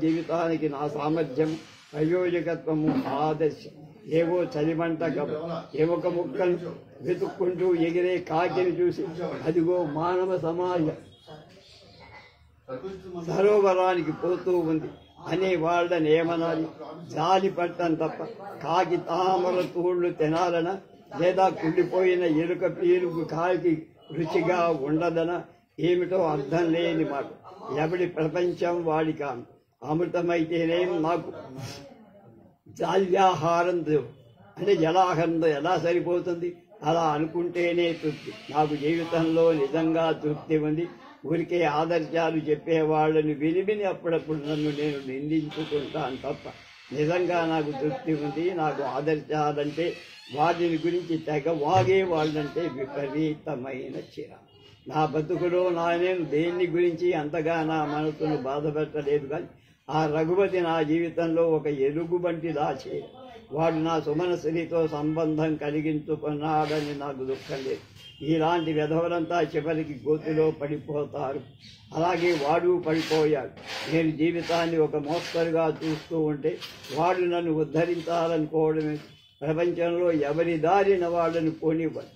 జీవితానికి నా సామర్థ్యం, ప్రయోజకత్వము, ఆదర్శం. ఏవో చలిమంట ఎముక ముక్కలు వెతుక్కుంటూ ఎగిరే కాకిని చూసి అదిగో మానవ సమాజం సరోవరానికి పోతూ ఉంది అనే వాళ్ళని ఏమనాలి? జాలి పట్టం తప్ప కాకి తామర తూళ్లు తినాలనా? లేదా కుళ్ళిపోయిన ఎలుక పీరుగు కాకి రుచిగా ఉండదనా? ఏమిటో అర్థం లేని మాట. ఎవడి ప్రపంచం వాడికా? అమృతమైతేనేం నాకు జాల్యాహారంతో అంటే జలాహారంతో ఎలా సరిపోతుంది? అలా అనుకుంటేనే తృప్తి. నాకు జీవితంలో నిజంగా తృప్తి ఉంది. ఊరికే ఆదర్శాలు చెప్పేవాళ్ళని విని అప్పుడప్పుడు నన్ను నేను నిందించుకుంటాను తప్ప నిజంగా నాకు తృప్తి ఉంది. నాకు ఆదర్శాలంటే, వాటిని గురించి తెగ వాగే వాళ్ళంటే విపరీతమైన చిరా. నా బతుకులో నేను దేన్ని గురించి అంతగా నా మనసును బాధపెట్టలేదు. కానీ ఆ రఘుపతి నా జీవితంలో ఒక ఎలుగుబంటి దాచే. వాడు నా సుమనశ్రీతో సంబంధం కలిగించుకున్నాడని నాకు దుఃఖం లేదు. ఇలాంటి విధవలంతా చివరికి గోతిలో పడిపోతారు. అలాగే వాడు పడిపోయాడు. నేను జీవితాన్ని ఒక మోస్తరుగా చూస్తూ ఉంటే వాడు నన్ను ఉద్ధరించాలనుకోవడమే. ప్రపంచంలో ఎవరి దారిన వాళ్ళని పోనివ్వడు.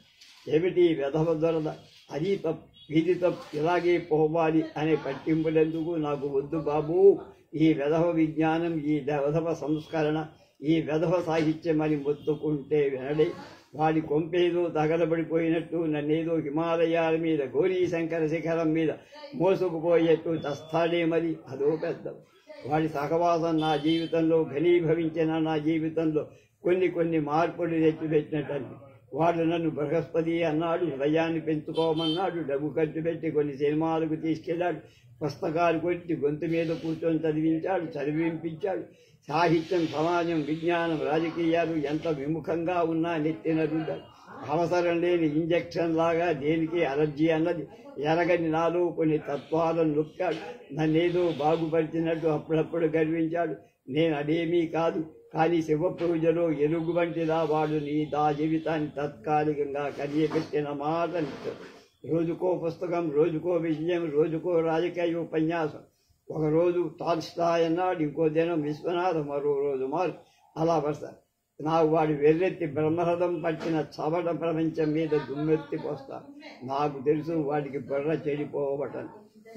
ఏమిటి విధవ దొరద? అది తప్పు, ఇది తప్పు, ఇలాగే పోవాలి అనే పట్టింపులెందుకు? నాకు వద్దు బాబు ఈ విధవ విజ్ఞానం, ఈ విధవ సంస్కరణ, ఈ విధవ సాహిత్యం అని మొత్తుకుంటే వినడే. వాడి కొంపేదో తగలబడిపోయినట్టు నన్నేదో హిమాలయాల మీద, గౌరీ శంకర శిఖరం మీద మోసుకుపోయేట్టు చస్తాడే. మరి అదో పెద్ద వాడి సహవాసం నా జీవితంలో ఘనీభవించిన నా జీవితంలో కొన్ని మార్పులు తెచ్చిపెట్టినట్టు. వాడు నన్ను బృహస్పతి అన్నాడు, హృదయాన్ని పెంచుకోమన్నాడు, డబ్బు ఖర్చు పెట్టి కొన్ని సినిమాలకు తీసుకెళ్లాడు, పుస్తకాలు కొట్టి గొంతు మీద కూర్చొని చదివించాడు, చదివింపించాడు. సాహిత్యం, సమాజం, విజ్ఞానం, రాజకీయాలు ఎంత విముఖంగా ఉన్నా నెత్తిన రుద్దాడు. అవసరం లేని ఇంజెక్షన్ లాగా దేనికి అలర్జీ అన్నది ఎరగని నాలో కొన్ని తత్వాలను నొక్కాడు. నన్నేదో బాగుపరిచినట్టు అప్పుడప్పుడు గర్వించాడు. నేను అదేమీ కాదు, కానీ శివ పూజలో ఎలుగు వంటిదా వాడు నీ జీవితాన్ని తాత్కాలికంగా కలియబెట్టిన మాట నిత్యం. రోజుకో పుస్తకం, రోజుకో విషయం, రోజుకో రాజకీయ ఉపన్యాసం. ఒకరోజు టాల్స్టాయ్ అన్నాడు, ఇంకో దినం విశ్వనాథం, మరో రోజు మారు. అలా వరుస. నాకు వాడి వెర్రెత్తి బ్రహ్మరథం పట్టిన చవట ప్రపంచం మీద దుమ్మెత్తి పోస్తా. నాకు తెలుసు వాడికి బుర్ర చెడిపోవటం.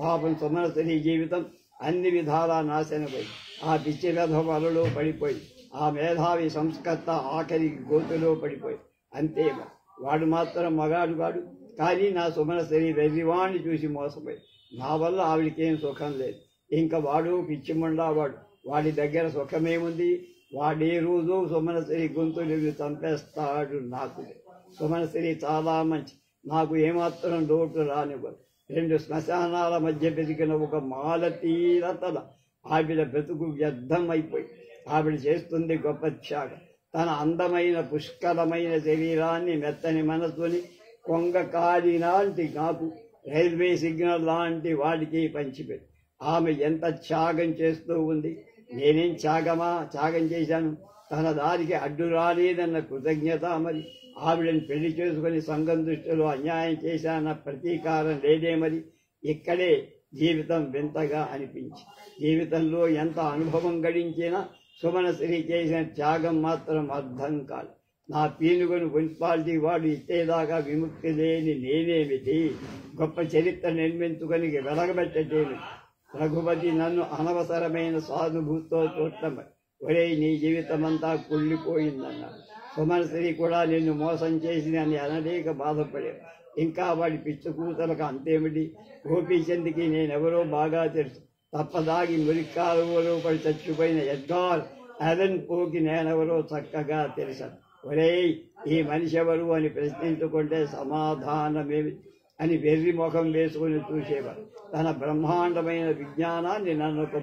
పాపం సుమనసరి జీవితం అన్ని విధాలా నాశనపోయి ఆ పిచ్చి రథ వలలో పడిపోయి ఆ మేధావి సంస్కర్త ఆఖరికి గోతులో పడిపోయి అంతే. వాడు మాత్రం మగాడు కాడు, కానీ నా సుమనసరి వెర్రివాణ్ణి చూసి మోసపోయి నా వల్ల ఆవిడికేం సుఖం లేదు. ఇంకా వాడు పిచ్చిమండా వాడు, వాడి దగ్గర సుఖమేముంది? వాడే రోజు సుమనశ్రీ గొంతులు చంపేస్తాడు. నాకు సుమనశ్రీ చాలా మంచి, నాకు ఏమాత్రం లోటు రానివ్వదు. 2 శ్మశానాల మధ్య పెరిగిన ఒక మాలతీరతల ఆవిడ బ్రతుకు వ్యర్థం అయిపోయి ఆవిడ చేస్తుంది గొప్ప త్యాగ. తన అందమైన పుష్కలమైన శరీరాన్ని, మెత్తని మనసుని కొంగకాలి లాంటి నాకు, రైల్వే సిగ్నల్ లాంటి వాడికి పంచిపెట్టి ఆమె ఎంత త్యాగం చేస్తూ ఉంది. నేనేం త్యాగం చేశాను? తన దారికి అడ్డు రాలేదన్న కృతజ్ఞత మరి. ఆవిడని పెళ్లి చేసుకుని సంఘం దృష్టిలో అన్యాయం చేశాన ప్రతీకారం లేదే మరి. ఇక్కడే జీవితం వింతగా అనిపించి, జీవితంలో ఎంత అనుభవం గడించినా సుమనశ్రీ చేసిన త్యాగం మాత్రం అర్థం కాదు. నా పీనుగను మున్సిపాలిటీ వాడు ఇచ్చేదాకా విముక్తి లేని నేనేమిటి? గొప్ప చరిత్ర నిర్మించుకొని వెలగబెట్టేమి? రఘుపతి నన్ను అనవసరమైన సానుభూతితో చూడటం. ఒరే, నీ జీవితం అంతా కుళ్ళిపోయిందన్నాడు. సుమనశ్రీ కూడా నిన్ను మోసం చేసి అని అనలేక బాధపడేది. ఇంకా వాడి పిచ్చి కూతలకు అంతేమిటి? గోపీచంద్కి నేనెవరో బాగా తెలుసు. తప్పదాగి మురికాలువలో పడి చచ్చిపోయిన ఎడ్గార్ అలన్ పోకి నేనెవరో చక్కగా తెలుసాను. ఒరేయ్, ఈ మనిషి ఎవరు అని ప్రశ్నించుకుంటే సమాధానమేమి అని వెర్రి ముఖం వేసుకుని చూసేవారు. తన బ్రహ్మాండమైన విజ్ఞానాన్ని నన్ను ఒక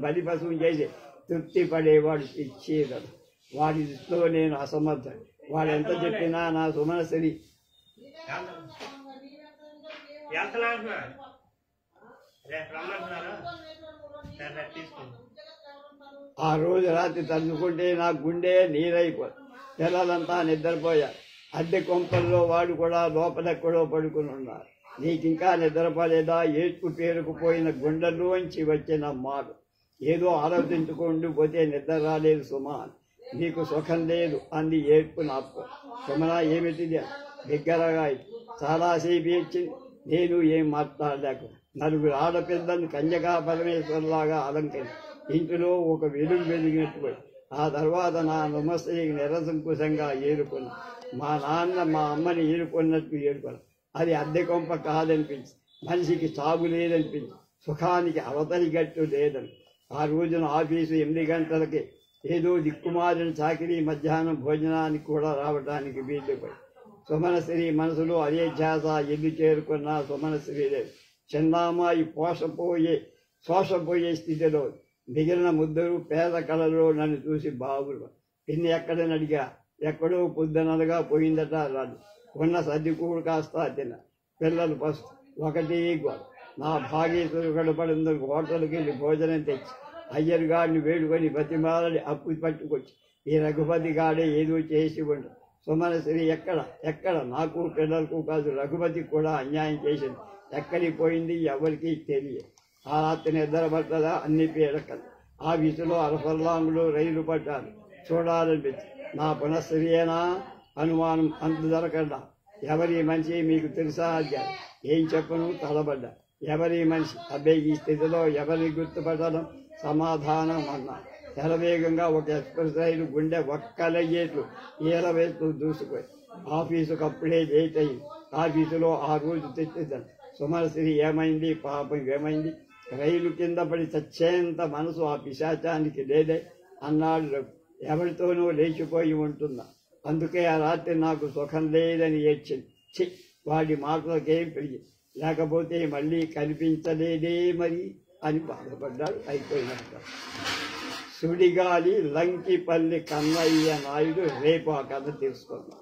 బలిపశువు చేసి తృప్తి పడేవాడు ఇచ్చేదడు. వాడి దృష్టిలో నేను అసమర్థం. వాడు ఎంత చెప్పినా నా సుమనశ్రీ ఆ రోజు రాత్రి తలుచుకుంటే నా గుండె నీరైపోదు. పిల్లలంతా నిద్రపోయారు. అద్దె కొంపల్లో వాడు కూడా లోపలెక్కడో పడుకుని ఉన్నారు. నీకింకా నిద్రపోలేదా? ఏడ్పు పేరుకుపోయిన గుండెల్లోంచి వచ్చిన మాట. ఏదో ఆలోచించుకుంటూ పోతే నిద్ర రాలేదు సుమా. నీకు సుఖం లేదు అంది ఏడ్పు నాకు. సుమన ఏమిటిది? దగ్గరగా చాలాసేపు ఇచ్చింది. నేను ఏం మాట్లాడలేక 4 ఆడపిల్లలను కన్యకా పరమేశ్వరులాగా అలంకరించి ఇంటిలో ఒక వెలుగు వెలిగినట్టుపోయి ఆ తర్వాత నా నమస్త్రీకి నిరసంకుశంగా ఏరుకున్నా. మా నాన్న మా అమ్మని ఏరుకున్నట్టు ఏరుకున్నా. అది అద్దె కొంప కాదనిపించి, మనిషికి సాగు లేదనిపించి, సుఖానికి అవతలి గట్టు లేదని. ఆ రోజున ఆఫీసు 8 గంటలకి ఏదో దిక్కుమారిన చాకిరీ మధ్యాహ్నం భోజనానికి కూడా రావడానికి వీలుపోయి సుమనశ్రీ మనసులో అదే ధ్యాస. ఎల్లు చేరుకున్న సుమనశ్రీ లేదు. చిన్నామాయి శోషపోయే స్థితిలో మిగిలిన ముద్దరు పేద కళలో నన్ను చూసి బాబులు పిన్ని ఎక్కడని అడిగా. ఎక్కడో పొద్దునలుగా పోయిందట రాదు. ఉన్న సర్దికూడు కాస్త తిన్న. పిల్లలు ఫస్ట్ ఒకటి గోడ. నా భాగేశ్వరు గడపడింది. హోటల్కి వెళ్ళి భోజనం తెచ్చి అయ్యర్ గాడిని వేడుకొని బతిమాలని అప్పు పట్టుకొచ్చి ఈ రఘుపతి గాడే ఏదో చేసి ఉండు. సుమనశ్రీ ఎక్కడ నాకు పిల్లలకు కాదు, రఘుపతికి కూడా అన్యాయం చేసింది. ఎక్కడికి పోయింది ఎవరికి తెలియదు. ఆ రాత్రి నిద్రపడ్డదా అన్ని పీడకలు. ఆ వీధిలో అరఫర్లాంగులో రైలు పడ్డాను. చూడాలనిపించి నా పునఃశ్రీయేనా అనుమానం అంత దొరకడా. ఎవరి మనిషి మీకు తెలుసా? ఏం చెప్పను తలబడ్డా. ఎవరి మనిషి? అబ్బాయి ఈ స్థితిలో ఎవరిని గుర్తుపట్టడం? సమాధానం అన్నా. శరవేగంగా ఒక ఎక్స్ప్రెస్ రైలు గుండె ఒక్కలయ్యేట్లు ఈలవేస్తూ దూసుకుపోయి ఆఫీసుకు అప్పుడే లేట్ అయింది. ఆఫీసులో ఆ రోజు తెచ్చిద్దాను. సుమనశ్రీ ఏమైంది? పాపం ఏమైంది? రైలు కింద పడి చచ్చేంత మనసు ఆ పిశాచానికి లేదే అన్నాడు. ఎవరితోనూ లేచిపోయి ఉంటుందా? అందుకే ఆ రాత్రి నాకు సుఖం లేదని ఏడ్చింది. వాడి మాటలకేం పెరిగింది. లేకపోతే మళ్ళీ కనిపించలేదే మరి అని బాధపడ్డాడు. అయిపోయినట్టు. సుడిగాలి లంకిపల్లి కన్నయ్య నాయుడు. రేపు ఆ కథ తెలుసుకుందాం.